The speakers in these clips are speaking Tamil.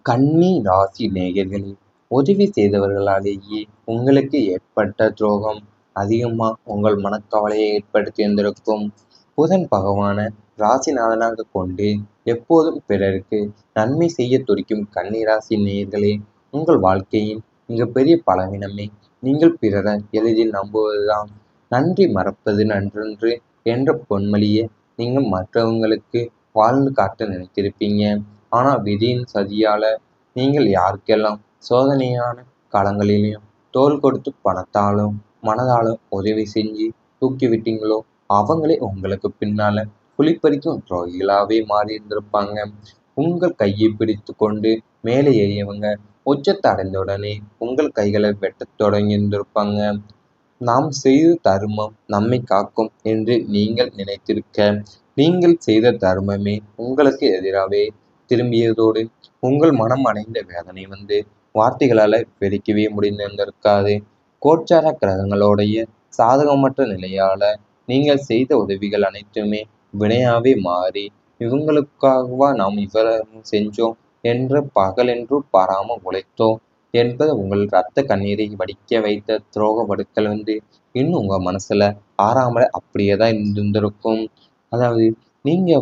கன்னி ராசி நேயர்களே, உதவி செய்தவர்களாலேயே உங்களுக்கு ஏற்பட்ட துரோகம் அதிகமா உங்கள் மனக்கவலையை ஏற்படுத்தியிருந்திருக்கும். புதன் பகவான ராசிநாதனாக கொண்டு எப்போதும் பிறருக்கு நன்மை செய்ய துடிக்கும் கன்னி ராசி நேயர்களே, உங்கள் வாழ்க்கையின் மிகப்பெரிய பலவீனமே நீங்கள் பிறரை எளிதில் நம்புவதுதான். நன்றி மறப்பது நன்றன்று என்ற பொன்மொழியை நீங்கள் மற்றவங்களுக்கு வாழ்ந்து காட்ட நினைத்திருப்பீங்க. ஆனா விதியின் சதியால நீங்கள் யாருக்கெல்லாம் சோதனையான காலங்களிலும் தோள் கொடுத்து பணத்தாலும் மனதாலும் உதவி செஞ்சு தூக்கிவிட்டீங்களோ, அவங்களே உங்களுக்கு பின்னால குழிப்பறிக்கும் துரோகிகளாவே மாறி இருந்திருப்பாங்க. உங்கள் கையை பிடித்து கொண்டு மேலே ஏறியவங்க உச்சத்தை அடைந்தவுடனே உங்கள் கைகளை வெட்டத் தொடங்கி இருந்திருப்பாங்க. நாம் செய்த தர்மம் நம்மை காக்கும் என்று நீங்கள் நினைத்திருக்க, நீங்கள் செய்த தர்மமே உங்களுக்கு எதிராகவே திரும்பியதோடு உங்கள் மனம் அடைந்த வேதனை வார்த்தைகளால விவரிக்கவே முடிந்திருக்காது. கோச்சார கிரகங்களுடைய சாதகமற்ற நிலையால நீங்கள் செய்த உதவிகள் அனைத்துமே வினையாவே மாறி, இவங்களுக்காகவா நாம் இவ்வளவு செஞ்சோம் என்று பகலென்று பாராம உழைத்தோம் என்பது உங்கள் இரத்த கண்ணீரை வடிக்க வைத்த துரோக வடுக்கள் இன்னும் உங்க மனசுல ஆறாமல அப்படியே தான் இருந்திருக்கும். அதாவது நீங்க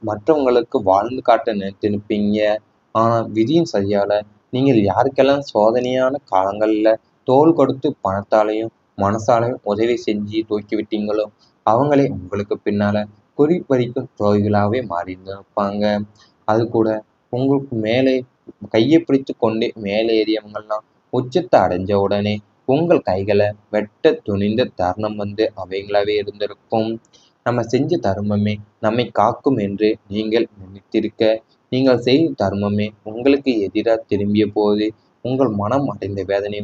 மற்றவங்களுக்கு வாழ்ந்து காட்ட நினைத்திருப்பீங்க. ஆனா விதியின் சரியால நீங்கள் யாருக்கெல்லாம் சோதனையான காலங்கள்ல தோள் கொடுத்து பணத்தாலையும் மனசாலையும் உதவி செஞ்சு தூக்கி விட்டீங்களோ, அவங்களே உங்களுக்கு பின்னால குறிப்பறிக்கும் துரோகிகளாகவே மாறி இருந்திருப்பாங்க. அது கூட உங்களுக்கு மேலே கையை பிடித்து கொண்டு மேலே ஏறியவங்கெல்லாம் உச்சத்தை அடைஞ்ச உடனே உங்கள் கைகளை வெட்ட துணிந்த தருணம் அவைகளாவே இருந்திருக்கும். நம்ம செஞ்ச தர்மமே நம்மை காக்கும் என்று நீங்கள் நினைத்திருக்க, நீங்கள் செய்த தர்மமே உங்களுக்கு எதிராக திரும்பிய போது உங்கள் மனம் அடைந்த வேதனை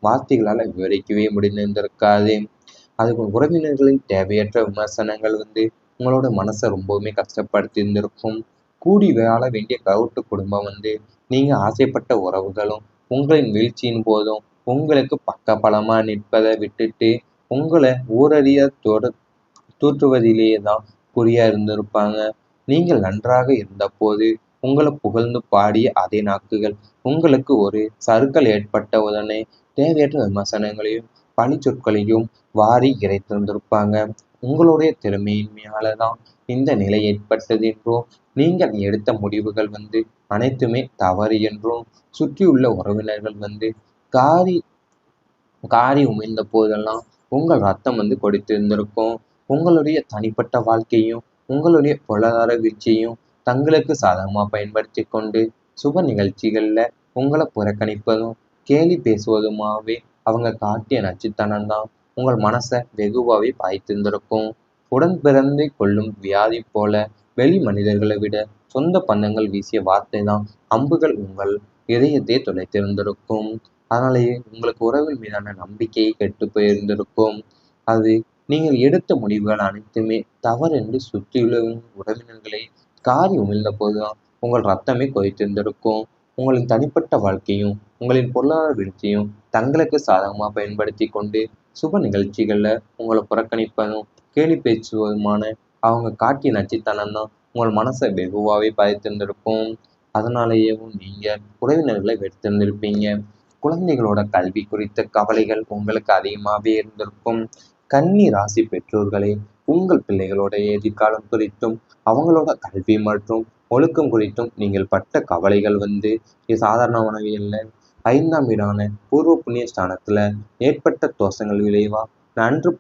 வார்த்தைகளால் விவரிக்கவே முடிந்திருந்திருக்காது. அதுக்கு உறவினர்களின் தேவையற்ற விமர்சனங்கள் உங்களோட மனசை ரொம்பவுமே கஷ்டப்படுத்தி இருந்திருக்கும். கூடி வாழ வேண்டிய கவுட்டு குடும்பம் நீங்க ஆசைப்பட்ட உறவுகளும் உங்களின் வீழ்ச்சியின் போதும் உங்களுக்கு பக்கபலமா நிற்பதை விட்டுட்டு உங்களை ஊரறிய தூற்றுவதிலேயே தான் குறியா இருந்திருப்பாங்க. நீங்கள் நன்றாக இருந்தபோது உங்களை புகழ்ந்து பாடிய அதே நாக்குகள் உங்களுக்கு ஒரு சறுக்கல் ஏற்பட்ட உடனே தேவையற்ற விமர்சனங்களையும் பழி சொற்களையும் வாரி இறைத்திருந்திருப்பாங்க. உங்களுடைய திறமையின்மையால தான் இந்த நிலை ஏற்பட்டது என்றும், நீங்கள் எடுத்த முடிவுகள் அனைத்துமே தவறு என்றும், சுற்றியுள்ள உறவினர்கள் காரி காரி உமிழ்ந்த போதெல்லாம் உங்கள் ரத்தம் கொதித்திருந்திருக்கும். உங்களுடைய தனிப்பட்ட வாழ்க்கையும் உங்களுடைய பொருளாதார வீழ்ச்சியையும் தங்களுக்கு சாதகமாக பயன்படுத்தி கொண்டு சுப நிகழ்ச்சிகளில் உங்களை புறக்கணிப்பதும் கேலி பேசுவதுமாகவே அவங்க காட்டிய நச்சுத்தனம் தான் உங்கள் மனசை வெகுவாகவே பாய்த்திருந்திருக்கும். உடன் பிறந்தே கொள்ளும் வியாதி போல வெளி மனிதர்களை விட சொந்த பந்தங்கள் வீசிய வார்த்தை தான் அம்புகள் உங்கள் இதயத்தை துளைத்திருந்திருக்கும். அதனாலேயே உங்களுக்கு உறவின் மீதான நம்பிக்கையை கெட்டு போயிருந்திருக்கும். அது நீங்கள் எடுத்த முடிவுகள் அனைத்துமே தவறென்று சுற்றியுள்ள உறவினர்களை காரி உமிழ்ந்த போதுதான் உங்கள் ரத்தமே கொதித்திருந்திருக்கும். உங்களின் தனிப்பட்ட வாழ்க்கையும் உங்களின் பொருளாதார வீழ்ச்சியும் தங்களுக்கு சாதகமாக பயன்படுத்தி கொண்டு சுப நிகழ்ச்சிகளில் உங்களை புறக்கணிப்பதும் கேலி பேசுவதுமான அவங்க காட்டிய நச்சுத்தனம் தான் உங்கள் மனசை வெகுவாகவே பாதித்திருந்திருக்கும். அதனாலேயேவும் நீங்கள் உறவினர்களை வெறுத்திருந்திருப்பீங்க. குழந்தைகளோட கல்வி குறித்த கவலைகள் உங்களுக்கு அதிகமாகவே இருந்திருக்கும். கன்னி ராசி பெற்றோர்களே, உங்கள் பிள்ளைகளோட எதிர்காலம் குறித்தும் அவங்களோட கல்வி மற்றும் ஒழுக்கம் குறித்தும் நீங்கள் பட்ட கவலைகள் சாதாரணமானவை அல்ல. 5ஆம் வீடான பூர்வ புண்ணிய ஸ்தானத்துல ஏற்பட்ட தோஷங்கள் விளைவா நன்று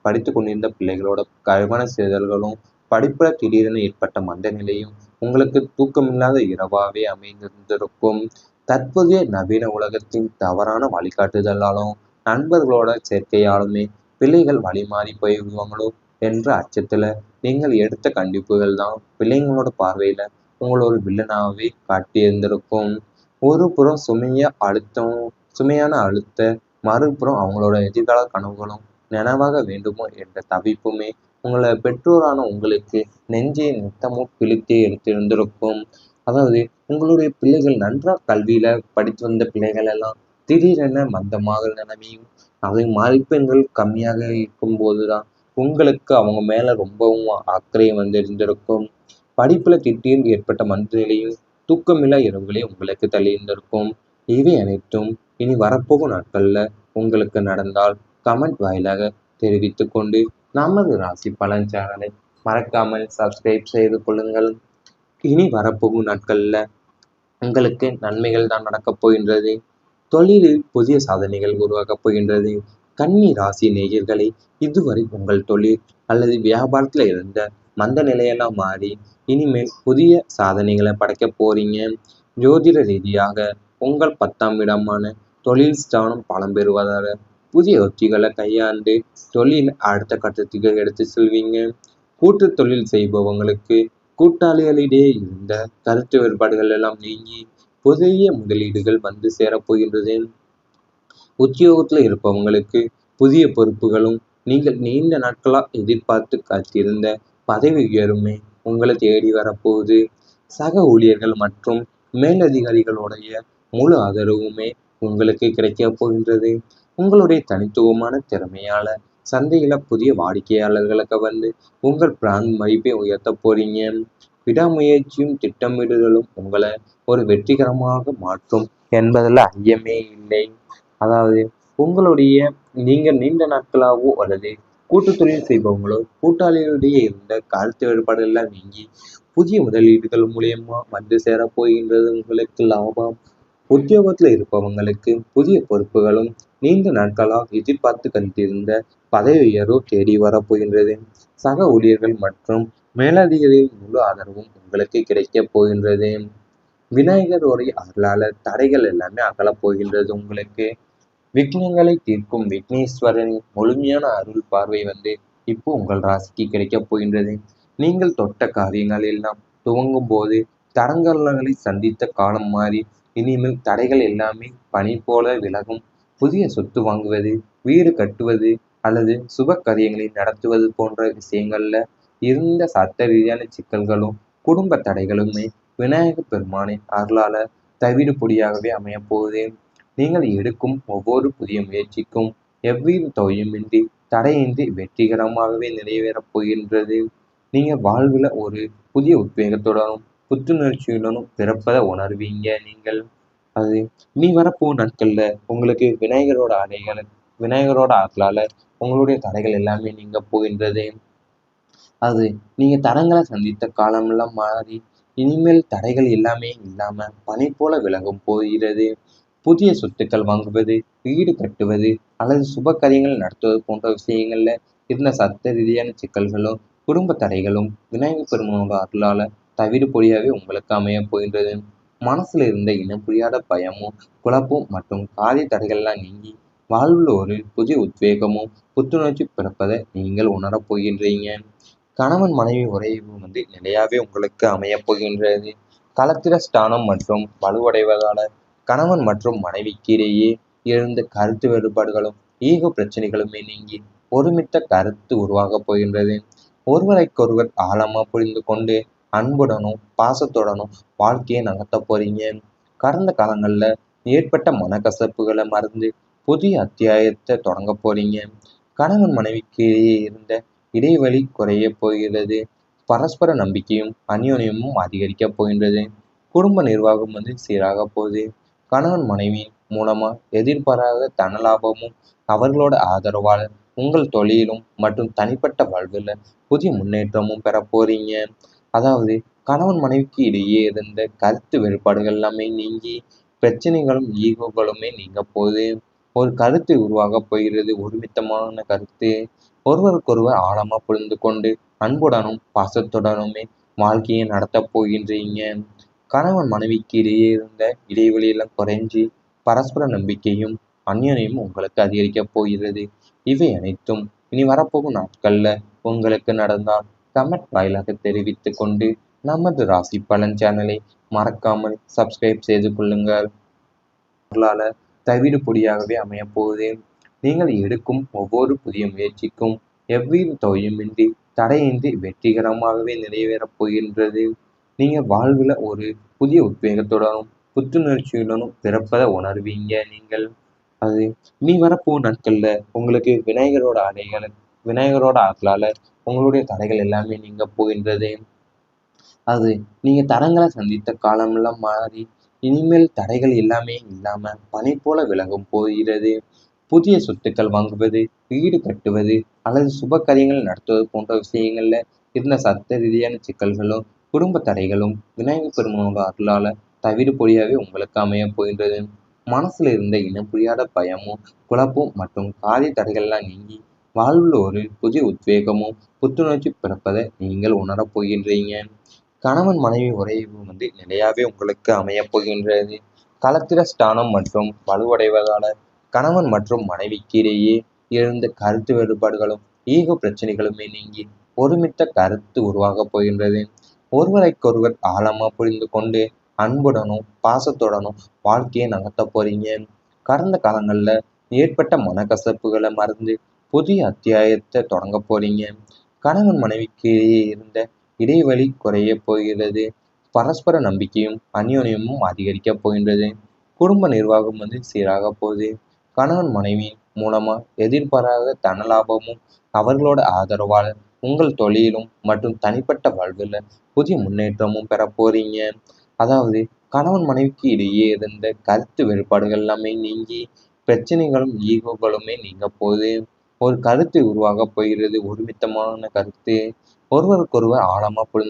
படித்து கொண்டிருந்த பிள்ளைகளோட கவன சிதறல்களும் படிப்புல திடீரென ஏற்பட்ட மந்த நிலையும் உங்களுக்கு தூக்கமில்லாத இரவாவே அமைந்திருந்திருக்கும். தற்போதைய நவீன உலகத்தின் தவறான வழிகாட்டுதலாலும் நண்பர்களோட சேர்க்கையாலுமே பிள்ளைகள் வழிமாறி போய்விடுவாங்களோ என்ற அச்சத்துல நீங்கள் எடுத்த கண்டிப்புகள் தான் பிள்ளைங்களோட பார்வையில உங்களை ஒரு வில்லனாகவே காட்டியிருந்திருக்கும். ஒரு புறம் சுமையான அழுத்த மறுபுறம் அவங்களோட எதிர்கால கனவுகளும் நினைவாக வேண்டுமோ என்ற தவிப்புமே உங்களை பெற்றோரான உங்களுக்கு நெஞ்சை நித்தமும் பிழித்தே எடுத்திருந்திருக்கும். அதாவது உங்களுடைய பிள்ளைகள் நன்றாக கல்வியில படித்து வந்த பிள்ளைகள் எல்லாம் திடீரென மந்தமாக நிலைமையும் அவை மதிப்பெண்கள் கம்மியாக இருக்கும் போதுதான் உங்களுக்கு அவங்க மேல ரொம்பவும் அக்கறை இருந்திருக்கும். படிப்புல திடீர்னு ஏற்பட்ட மந்த நிலையும் தூக்கமில்லா இரவுகளை உங்களுக்கு தள்ளியிருந்திருக்கும். இவை அனைத்தும் இனி வரப்போகும் நாட்கள்ல உங்களுக்கு நடந்தால் கமெண்ட் வாயிலாக தெரிவித்துக் கொண்டு நமது ராசி பலன் சேனலை மறக்காமல் சப்ஸ்கிரைப் செய்து கொள்ளுங்கள். இனி வரப்போகும் நாட்கள்ல உங்களுக்கு நன்மைகள் தான் நடக்கப் போகின்றது. தொழிலில் புதிய சாதனைகள் உருவாக்கப் போகின்றது. கன்னி ராசி நேயர்களை இதுவரை உங்கள் தொழில் அல்லது வியாபாரத்தில் இருந்த மந்த நிலையெல்லாம் மாறி இனிமேல் புதிய சாதனைகளை படைக்க போறீங்க. ஜோதிட ரீதியாக உங்கள் 10ஆம் இடமான தொழில் ஸ்தானம் பலம் பெறுவதால புதிய யுக்திகளை கையாண்டு தொழில் அடுத்த கட்டத்துக்கு எடுத்து செல்வீங்க. கூட்டு தொழில் செய்பவங்களுக்கு கூட்டாளிகளிடையே இருந்த கருத்து வேறுபாடுகள் எல்லாம் நீங்கி புதிய முதலீடுகள் வந்து சேரப்போகின்றது. உத்தியோகத்தில் இருப்பவங்களுக்கு புதிய பொறுப்புகளும் நீங்கள் நீண்ட நாட்களா எதிர்பார்த்து காத்திருந்த பதவி உயர்வுமே உங்களை தேடி வரப்போகுது. சக ஊழியர்கள் மற்றும் மேலதிகாரிகளுடைய முழு ஆதரவுமே உங்களுக்கு கிடைக்க போகின்றது. உங்களுடைய தனித்துவமான திறமையால சந்தையில புதிய வாடிக்கையாளர்களுக்கு வந்து உங்கள் பிராண்ட் மதிப்பை உயர்த்த போறீங்க. விடாமுயற்சியும் திட்டமிடுதலும் உங்களை ஒரு வெற்றிகரமாக மாற்றும் என்பதில் ஐயமே இல்லை. அதாவது உங்களுடைய நீங்கள் நீண்ட நாட்களாகவோ அல்லது கூட்டு தொழில் செய்பவங்களோ கூட்டாளிகளிடையே இருந்த கருத்து வேறுபாடுகள்லாம் நீங்கி புதிய முதலீடுகள் மூலியமா வந்து சேரப்போகின்றது உங்களுக்கு லாபம். உத்தியோகத்தில் இருப்பவங்களுக்கு புதிய பொறுப்புகளும் நீண்ட நாட்களாக எதிர்பார்த்து கண்டிருந்த பதவி உயர்வு தேடி வரப்போகின்றது. சக ஊழியர்கள் மற்றும் மேலதிகாரிகளின் முழு ஆதரவும் உங்களுக்கு கிடைக்கப் போகின்றது. விநாயகருடைய அருளாளர் தடைகள் எல்லாமே அகலப் போகின்றது. உங்களுக்கு விக்னங்களை தீர்க்கும் விக்னேஸ்வரனின் முழுமையான அருள் பார்வை வந்து இப்போ உங்கள் ராசிக்கு கிடைக்கப் போகின்றது. நீங்கள் தொட்ட காரியங்கள் எல்லாம் துவங்கும் போது தடங்கல்களை சந்தித்த காலம் மாறி இனிமேல் தடைகள் எல்லாமே பனி போல விலகும். புதிய சொத்து வாங்குவது, வீடு கட்டுவது அல்லது சுப காரியங்களை நடத்துவது போன்ற விஷயங்கள்ல இருந்த சட்ட ரீதியான சிக்கல்களும் குடும்ப தடைகளுமே விநாயக பெருமானின் அருளால தவிடுபொடியாகவே அமையப் போகுது. நீங்கள் எடுக்கும் ஒவ்வொரு புதிய முயற்சிக்கும் எவ்வித தொய்வுமின்றி தடையின்றி வெற்றிகரமாகவே நிறைவேறப் போகின்றது. நீங்கள் வாழ்வில் ஒரு புதிய உத்வேகத்துடனும் புத்துணர்ச்சியுடனும் பிறப்பதை உணர்வீங்க. நீங்கள் அது நீ வரப்போகும் நாட்கள்ல உங்களுக்கு விநாயகரோட அருளால உங்களுடைய தடைகள் எல்லாமே நீங்க போகின்றது. அது நீங்க தடங்களை சந்தித்த காலமெல்லாம் மாறி இனிமேல் தடைகள் எல்லாமே இல்லாம பனி போல விலகும் போகிறது. புதிய சொத்துக்கள் வாங்குவது, வீடு கட்டுவது அல்லது சுப காரியங்கள் நடத்துவது போன்ற விஷயங்கள்ல இருந்த சட்ட ரீதியான சிக்கல்களும் குடும்ப தடைகளும் விநாயகர் பெருமானோட அருளால தவிடு பொடியாகவே உங்களுக்கு அமைய போகின்றது. மனசுல இருந்த இனம் புரியாத பயமும் குழப்பம் மற்றும் காரிய தடைகள்லாம் நீங்கி வாழ்வில் ஒரு புதிய உத்வேகமும் புத்துணர்ச்சி பிறப்பதை நீங்கள் உணரப் போகின்றீங்க. கணவன் மனைவி உறவு வந்து நிலையாவே உங்களுக்கு அமையப் போகின்றது. களத்திர ஸ்தானம் மற்றும் வலுவடைவதால கணவன் மற்றும் மனைவிக்கு இடையே இருந்த கருத்து வேறுபாடுகளும் ஈகோ பிரச்சனைகளுமே நீங்கி ஒருமித்த கருத்து உருவாகப் போகின்றது. ஒருவரைக்கொருவர் ஆழமா புரிந்து கொண்டு அன்புடனும் பாசத்துடனும் வாழ்க்கையை நகர்த்த போறீங்க. கடந்த காலங்கள்ல ஏற்பட்ட மனக்கசப்புகளை மறந்து புதிய அத்தியாயத்தை தொடங்க போறீங்க. கணவன் மனைவிக்கு இடையே இருந்த இடைவெளி குறைய போகிறது. பரஸ்பர நம்பிக்கையும் அந்யோன்யமும் அதிகரிக்கப் போகின்றது. குடும்ப நிர்வாகம் வந்து சீராக போகுது. கணவன் மனைவியின் மூலமா எதிர்பாராத தனலாபமும் அவர்களோட ஆதரவால் உங்கள் தொழிலும் மற்றும் தனிப்பட்ட வாழ்வில் புதிய முன்னேற்றமும் பெற போறீங்க. அதாவது கணவன் மனைவிக்கு இடையே இருந்த கருத்து வேறுபாடுகள் எல்லாமே நீங்கி பிரச்சனைகளும் ஈகோகளுமே நீங்க போகுது. ஒரு கருத்து உருவாகப் போகிறது. ஒருமித்தமான கருத்து. ஒருவருக்கொருவர் ஆழமா புரிந்து கொண்டு அன்புடனும் பாசத்துடனுமே வாழ்க்கையை நடத்தப் போகின்றீங்க. கணவன் மனைவிக்கு இடையே இருந்த இடைவெளியெல்லாம் குறைஞ்சி பரஸ்பர நம்பிக்கையும் அந்யோன்யமும் உங்களுக்கு அதிகரிக்கப் போகிறது. இவை அனைத்தும் இனி வரப்போகும் நாட்கள்ல உங்களுக்கு நடந்தால் கமெண்ட் வாயிலாக தெரிவித்துக் கொண்டு நமது ராசி பலன் சேனலை மறக்காமல் சப்ஸ்கிரைப் செய்து கொள்ளுங்கள். பொருளால தவிடு பொடியாகவே அமையப் போகுது. நீங்கள் எடுக்கும் ஒவ்வொரு புதிய முயற்சிக்கும் எவ்வித தொய்வுமின்றி தடையின்றி வெற்றிகரமாகவே நிறைவேறப் போகின்றது. நீங்கள் வாழ்வில் ஒரு புதிய உத்வேகத்துடனும் புத்துணர்ச்சியுடனும் பிறப்பதை உணர்வீங்க. நீங்கள் அது நீ வரப்போகும் நாட்கள்ல உங்களுக்கு விநாயகரோட அருளால உங்களுடைய தடைகள் எல்லாமே நீங்க போகின்றது. அது நீங்க தடங்களை சந்தித்த காலமெல்லாம் மாறி இனிமேல் தடைகள் எல்லாமே இல்லாம பனி போல விலகும் போகிறது. புதிய சொத்துக்கள் வாங்குவது, வீடு கட்டுவது அல்லது சுப காரியங்கள் நடத்துவது போன்ற விஷயங்கள்ல இருந்த சட்ட ரீதியான சிக்கல்களும், குடும்ப தடைகளும் விநாயகப் பெருமானோட அருளால தவிடுபொடியாகவே உங்களுக்கு அமையப் போகின்றது. மனசுல இருந்த இனம் புரியாத பயமும், குழப்பமும் மற்றும் காரிய தடைகள்லாம் நீங்கி வாழ்வில் ஒரு புதிய உத்வேகமும், புத்துணர்ச்சி பிறப்பதை நீங்கள் உணரப் போகின்றீங்க. கணவன் மனைவி உறவு நிலையாவே உங்களுக்கு அமையப் போகின்றது. களத்திர ஸ்தானம் மற்றும் வலுவடைவதால கணவன் மற்றும் மனைவிக்கு இடையே இருந்த கருத்து வேறுபாடுகளும் ஈகோ பிரச்சனைகளுமே நீங்கி ஒருமித்த கருத்து உருவாகப் போகின்றது. ஒருவரைக்கொருவர் ஆழமா புரிந்து கொண்டு அன்புடனும் பாசத்துடனும் வாழ்க்கையை நகர்த்தப் போறீங்க. கடந்த காலங்கள்ல ஏற்பட்ட மனக்கசப்புகளை மறந்து புதிய அத்தியாயத்தை தொடங்க போறீங்க. கணவன் மனைவிக்கு இடையே இருந்த இடைவெளி குறைய போகிறது. பரஸ்பர நம்பிக்கையும் அந்யோன்யமும் அதிகரிக்கப் போகின்றது. குடும்ப நிர்வாகம் சீராக போகுது. கணவன் மனைவி மூலமா எதிர்பாராத தனலாபமும் அவர்களோட ஆதரவால உங்கள் தொழிலும் மற்றும் தனிப்பட்ட வாழ்வில் புதிய முன்னேற்றமும் பெற போறீங்க. அதாவது கணவன் மனைவிக்கு இடையே இருந்த கருத்து வேறுபாடுகள் எல்லாமே நீங்கி பிரச்சனைகளும் ஈகோகளுமே நீங்க போகுது. ஒரு கருத்து உருவாக போகிறது. ஒருமித்தமான கருத்து. ஒருவருக்கொருவர் ஆழமா புரிந்து